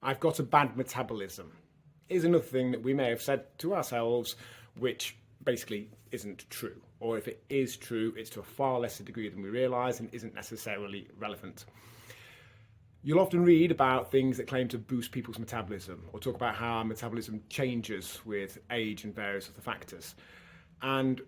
I've got a bad metabolism is another thing that we may have said to ourselves, which basically isn't true. Or if it is true, it's to a far lesser degree than we realise and isn't necessarily relevant. You'll often read about things that claim to boost people's metabolism or talk about how our metabolism changes with age and various other factors. And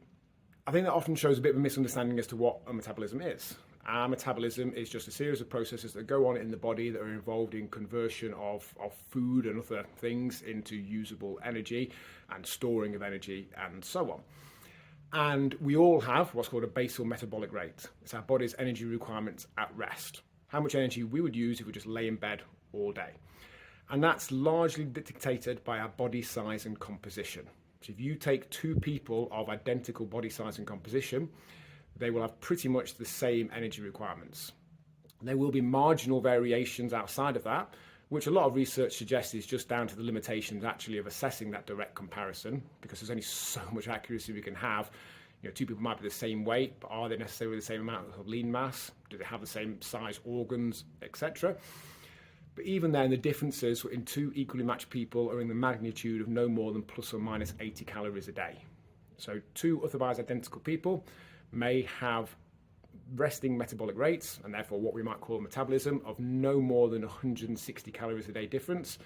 I think that often shows a bit of a misunderstanding as to what a metabolism is. Our metabolism is just a series of processes that go on in the body that are involved in conversion of food and other things into usable energy and storing of energy and so on. And we all have what's called a basal metabolic rate. It's our body's energy requirements at rest. How much energy we would use if we just lay in bed all day. And that's largely dictated by our body size and composition. So if you take two people of identical body size and composition, they will have pretty much the same energy requirements. There will be marginal variations outside of that, which a lot of research suggests is just down to the limitations actually of assessing that direct comparison, because there's only so much accuracy we can have. Two people might be the same weight, but are they necessarily the same amount of lean mass? Do they have the same size organs, etc.? But even then, the differences in two equally matched people are in the magnitude of no more than plus or minus 80 calories a day. So two otherwise identical people may have resting metabolic rates, and therefore what we might call metabolism, of no more than 160 calories a day difference,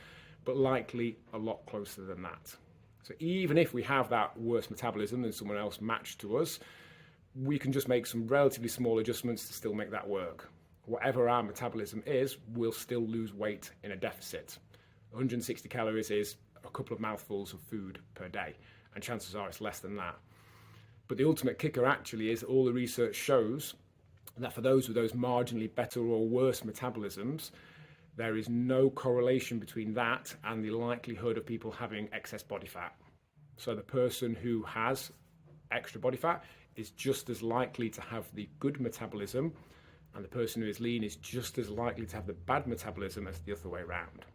but likely a lot closer than that. So even if we have that worse metabolism than someone else matched to us, we can just make some relatively small adjustments to still make that work. Whatever our metabolism is, we'll still lose weight in a deficit. 160 calories is a couple of mouthfuls of food per day, and chances are it's less than that. But the ultimate kicker actually is that all the research shows that for those with those marginally better or worse metabolisms, there is no correlation between that and the likelihood of people having excess body fat. So the person who has extra body fat is just as likely to have the good metabolism, and the person who is lean is just as likely to have the bad metabolism as the other way around.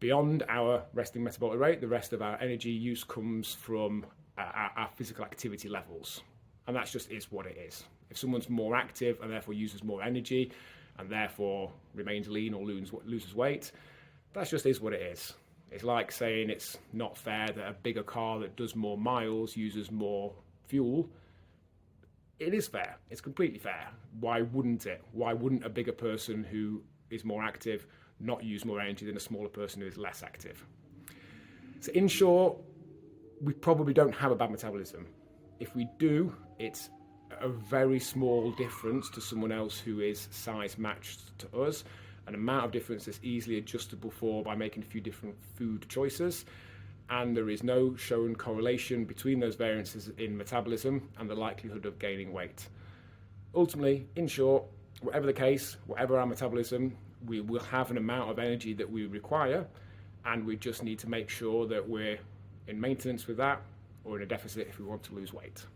Beyond our resting metabolic rate, the rest of our energy use comes from our physical activity levels. And that just is what it is. If someone's more active and therefore uses more energy and therefore remains lean or loses weight, that just is what it is. It's like saying it's not fair that a bigger car that does more miles uses more fuel. It is fair. It's completely fair. Why wouldn't it? Why wouldn't a bigger person who is more active not use more energy than a smaller person who is less active? So in short, we probably don't have a bad metabolism. If we do, it's a very small difference to someone else who is size matched to us, an amount of difference that's easily adjustable for by making a few different food choices, and there is no shown correlation between those variances in metabolism and the likelihood of gaining weight. Ultimately, in short, whatever the case, whatever our metabolism, we will have an amount of energy that we require, and we just need to make sure that we're in maintenance with that or in a deficit if we want to lose weight.